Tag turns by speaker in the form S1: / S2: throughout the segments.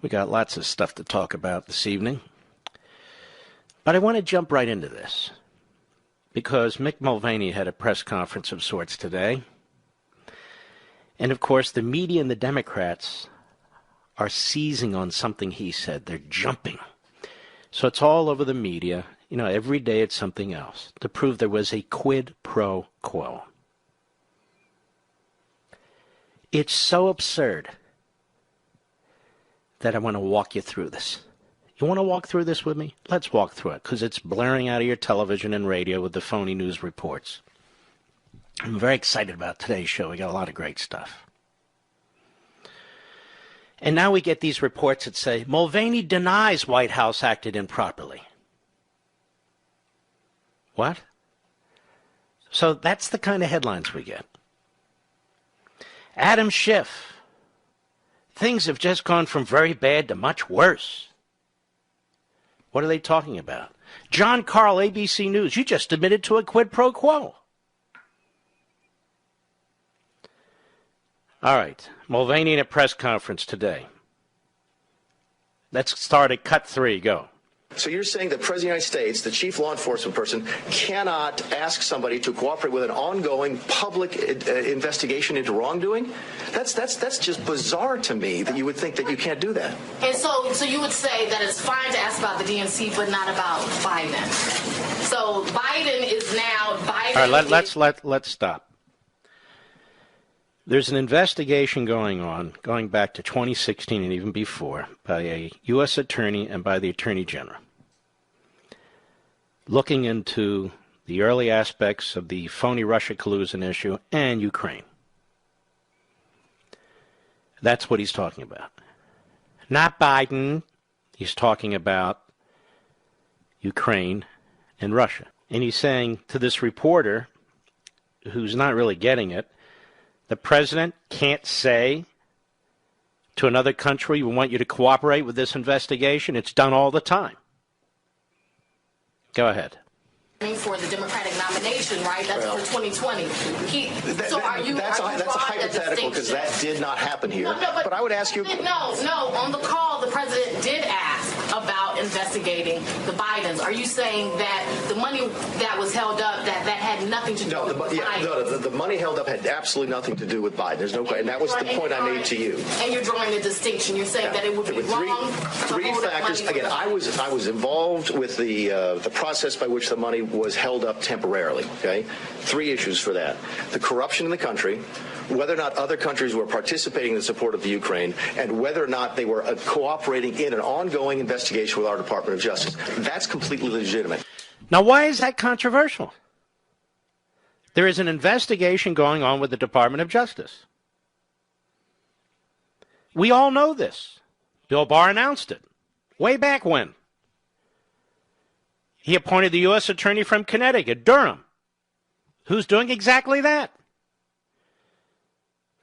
S1: We got lots of stuff to talk about this evening. But I want to jump right into this because Mick Mulvaney had a press conference of sorts today. And, of course, the media and the Democrats are seizing on something he said. They're jumping. So it's all over the media. You know, every day it's something else to prove there was a quid pro quo. It's so absurd that I want to walk you through this. You want to walk through this with me? Let's walk through it, because it's blaring out of your television and radio with the phony news reports. I'm very excited about today's show. We got a lot of great stuff. And now we get these reports that say, Mulvaney denies White House acted improperly. What? So that's the kind of headlines we get. Adam Schiff. Things have just gone from very bad to much worse. What are they talking about? John Carl, ABC News. You just admitted to a quid pro quo. All right. Mulvaney in a press conference today. Let's start at cut 3. Go.
S2: So you're saying that the President of the United States, the chief law enforcement person, cannot ask somebody to cooperate with an ongoing public investigation into wrongdoing? That's just bizarre to me that you would think that you can't do that.
S3: And so you would say that it's fine to ask about the DNC, but not about Biden. So Biden is now
S1: All right, let's stop. There's an investigation going on, going back to 2016 and even before, by a U.S. attorney and by the Attorney General, looking into the early aspects of the phony Russia collusion issue and Ukraine. That's what he's talking about. Not Biden. He's talking about Ukraine and Russia. And he's saying to this reporter, who's not really getting it, the president can't say to another country, we want you to cooperate with this investigation. It's done all the time. Go ahead.
S3: For the Democratic nomination, right? That's for 2020.
S2: That's a hypothetical because that did not happen here. No, but I would ask you.
S3: No. On the call, the president did ask about investigating the Bidens. Are you saying that the money that was held up that had nothing to do with Biden?
S2: No, the money held up had absolutely nothing to do with Biden. There's no question, and that was the point I made to you.
S3: And you're drawing a distinction. You're saying that it would be wrong.
S2: Three factors. Again, I was involved with the process by which the money was held up temporarily. Okay, 3 issues for that: the corruption in the country, whether or not other countries were participating in the support of the Ukraine, and whether or not they were cooperating in an ongoing investigation with our Department of Justice. That's completely legitimate.
S1: Now, why is that controversial? There is an investigation going on with the Department of Justice. We all know this. Bill Barr announced it way back when. He appointed the U.S. Attorney from Connecticut, Durham, who's doing exactly that.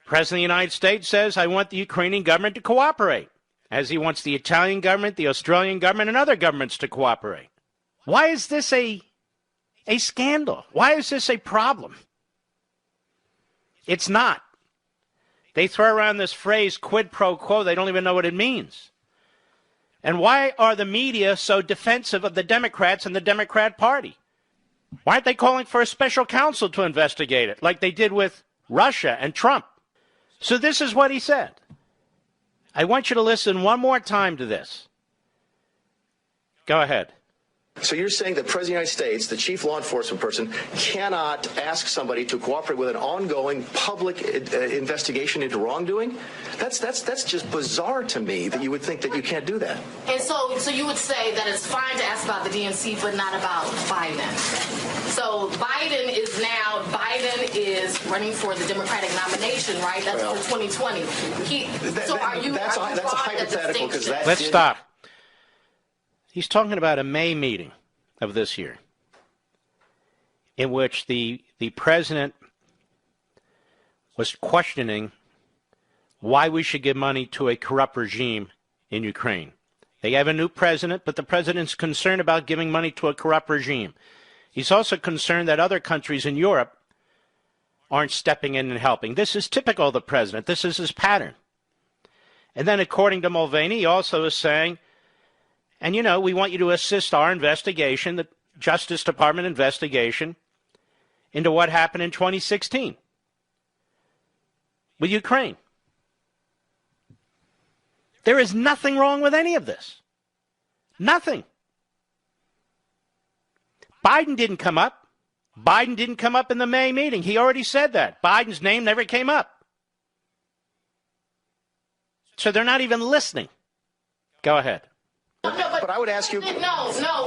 S1: The President of the United States says, I want the Ukrainian government to cooperate, as he wants the Italian government, the Australian government, and other governments to cooperate. Why is this a scandal? Why is this a problem? It's not. They throw around this phrase, quid pro quo. They don't even know what it means. And why are the media so defensive of the Democrats and the Democrat Party? Why aren't they calling for a special counsel to investigate it, like they did with Russia and Trump? So this is what he said. I want you to listen one more time to this. Go ahead.
S2: So you're saying that the President of the United States, the chief law enforcement person, cannot ask somebody to cooperate with an ongoing public investigation into wrongdoing? That's just bizarre to me that you would think that you can't do that.
S3: And so you would say that it's fine to ask about the DNC, but not about Biden. So Biden is running for the Democratic nomination, right? That's for 2020. That's a
S2: hypothetical because that.
S1: Let's stop. He's talking about a May meeting of this year in which the president was questioning why we should give money to a corrupt regime in Ukraine. They have a new president, but the president's concerned about giving money to a corrupt regime. He's also concerned that other countries in Europe aren't stepping in and helping. This is typical of the president. This is his pattern. And then according to Mulvaney, he also is saying, and we want you to assist our investigation, the Justice Department investigation, into what happened in 2016 with Ukraine. There is nothing wrong with any of this. Nothing. Biden didn't come up. Biden didn't come up in the May meeting. He already said that. Biden's name never came up. So they're not even listening. Go ahead.
S3: No,
S2: but I would ask you...
S3: No.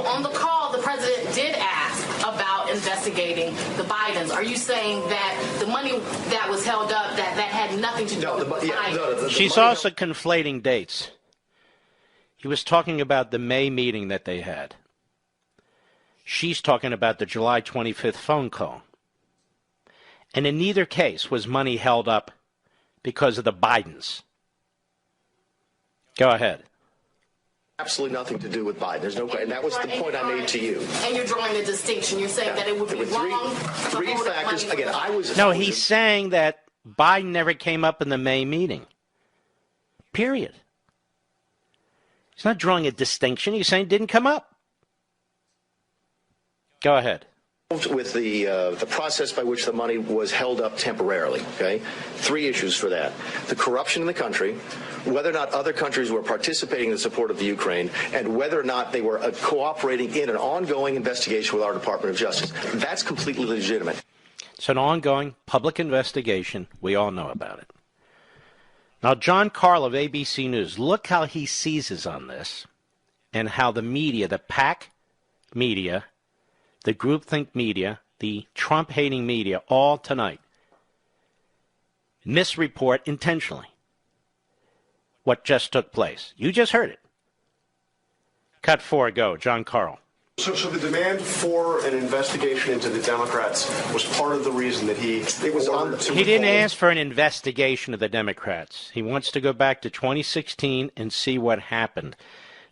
S3: On the call, the president did ask about investigating the Bidens. Are you saying that the money that was held up, that had nothing to do with Biden?
S1: She's also conflating dates. He was talking about the May meeting that they had. She's talking about the July 25th phone call. And in neither case was money held up because of the Bidens. Go ahead.
S2: Absolutely nothing to do with Biden. There's no, and that was the point I made to you.
S3: And you're drawing a distinction. You're saying that it would be wrong.
S2: Three factors. Again,
S1: he's saying that Biden never came up in the May meeting. Period. He's not drawing a distinction. He's saying it didn't come up. Go ahead.
S2: With the process by which the money was held up temporarily, okay? Three issues for that. The corruption in the country, whether or not other countries were participating in the support of the Ukraine, and whether or not they were cooperating in an ongoing investigation with our Department of Justice. That's completely legitimate.
S1: It's an ongoing public investigation. We all know about it. Now, John Carl of ABC News, look how he seizes on this and how the media, the PAC media, the groupthink media, the Trump-hating media, all tonight misreport intentionally what just took place. You just heard it. Cut 4, go. John Carl.
S4: So the demand for an investigation into the Democrats was part of the reason that he
S1: didn't ask for an investigation of the Democrats. He wants to go back to 2016 and see what happened.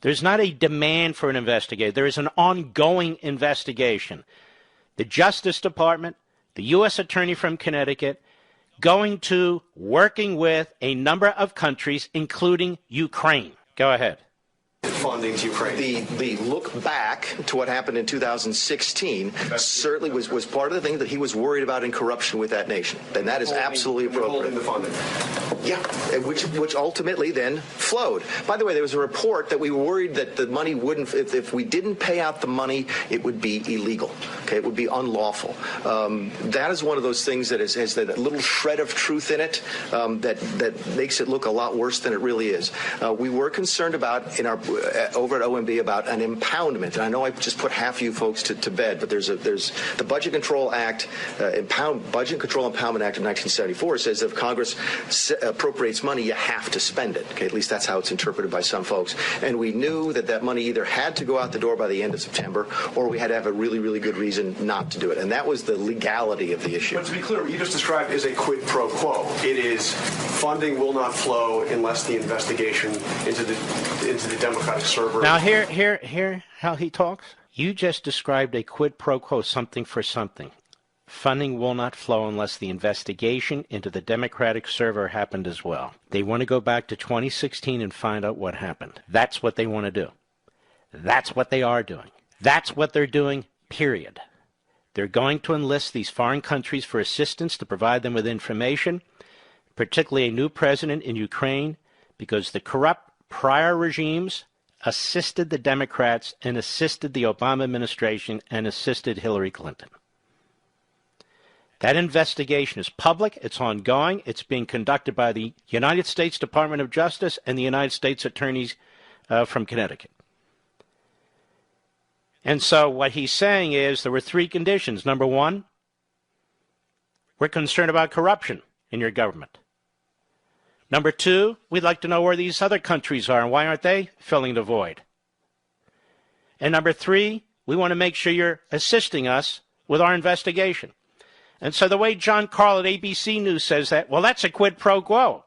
S1: There's not a demand for an investigation. There is an ongoing investigation. The Justice Department, the U.S. Attorney from Connecticut, working with a number of countries, including Ukraine. Go ahead.
S4: Funding to Ukraine.
S2: The look back to what happened in 2016 certainly was part of the thing that he was worried about in corruption with that nation. And that is absolutely appropriate.
S4: The funding.
S2: Yeah, which ultimately then flowed. By the way, there was a report that we were worried that the money wouldn't, if we didn't pay out the money, it would be illegal. Okay, it would be unlawful. That is one of those things that has that little shred of truth in it that makes it look a lot worse than it really is. We were concerned about over at OMB about an impoundment, and I know I just put half you folks to bed, but there's the Budget Control Act, Budget Control Impoundment Act of 1974 says that if Congress appropriates money, you have to spend it. Okay, at least that's how it's interpreted by some folks. And we knew that money either had to go out the door by the end of September, or we had to have a really, really good reason not to do it. And that was the legality of the issue.
S4: But to be clear, what you just described is a quid pro quo. It is funding will not flow unless the investigation into the Democratic server.
S1: Now, hear how he talks. You just described a quid pro quo, something for something. Funding will not flow unless the investigation into the Democratic server happened as well. They want to go back to 2016 and find out what happened. That's what they want to do. That's what they are doing. That's what they're doing, period. They're going to enlist these foreign countries for assistance to provide them with information, particularly a new president in Ukraine, because the corrupt prior regimes assisted the Democrats and assisted the Obama administration and assisted Hillary Clinton. That investigation is public, it's ongoing, it's being conducted by the United States Department of Justice and the United States attorneys from Connecticut. And so what he's saying is there were three conditions. Number one, we're concerned about corruption in your government. Number two, we'd like to know where these other countries are and why aren't they filling the void. And number three, we want to make sure you're assisting us with our investigation. And so the way John Carl at ABC News says that, well, that's a quid pro quo.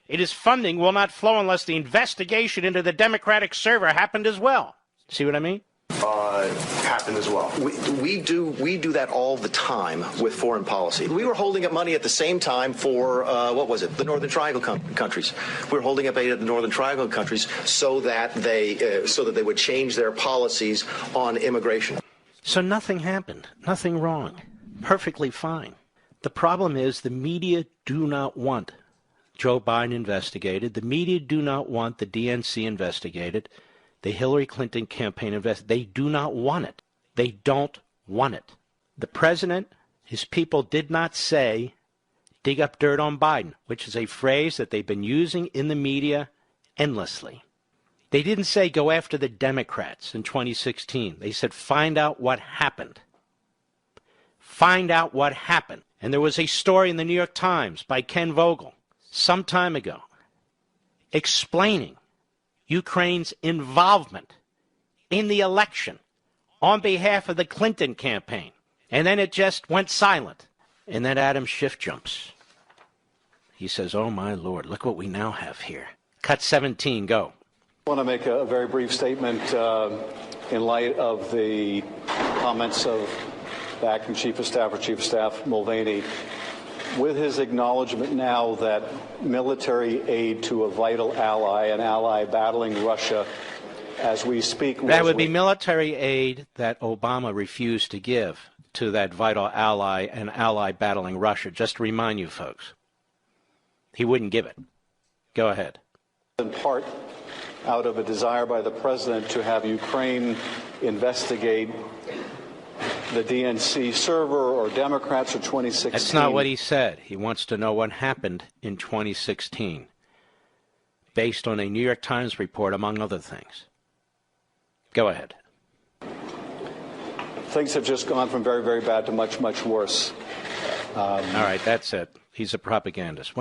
S1: It is funding will not flow unless the investigation into the Democratic server happened as well. See what I mean?
S4: happen as well.
S2: We do that all the time with foreign policy. We were holding up money at the same time for the Northern Triangle countries. We were holding up aid at the Northern Triangle countries so that they would change their policies on immigration.
S1: So nothing happened, nothing wrong, perfectly fine. The problem is the media do not want Joe Biden investigated. The media do not want the DNC investigated. The Hillary Clinton campaign investigated. They do not want it. They don't want it. The president, his people did not say, dig up dirt on Biden, which is a phrase that they've been using in the media endlessly. They didn't say go after the Democrats in 2016. They said find out what happened. Find out what happened. And there was a story in the New York Times by Ken Vogel some time ago explaining Ukraine's involvement in the election on behalf of the Clinton campaign. And then it just went silent. And then Adam Schiff jumps. He says, oh, my Lord, look what we now have here. Cut 17, go.
S5: I want to make a very brief statement in light of the comments of the acting Chief of Staff Mulvaney, with his acknowledgement now that military aid to a vital ally, an ally battling Russia as we speak.
S1: That would be military aid that Obama refused to give to that vital ally, an ally battling Russia. Just to remind you folks, he wouldn't give it. Go ahead.
S5: In part out of a desire by the president to have Ukraine investigate the DNC server or Democrats for 2016.
S1: That's not what he said. He wants to know what happened in 2016, based on a New York Times report, among other things. Go ahead.
S5: Things have just gone from very, very bad to much, much worse.
S1: All right, that's it. He's a propagandist.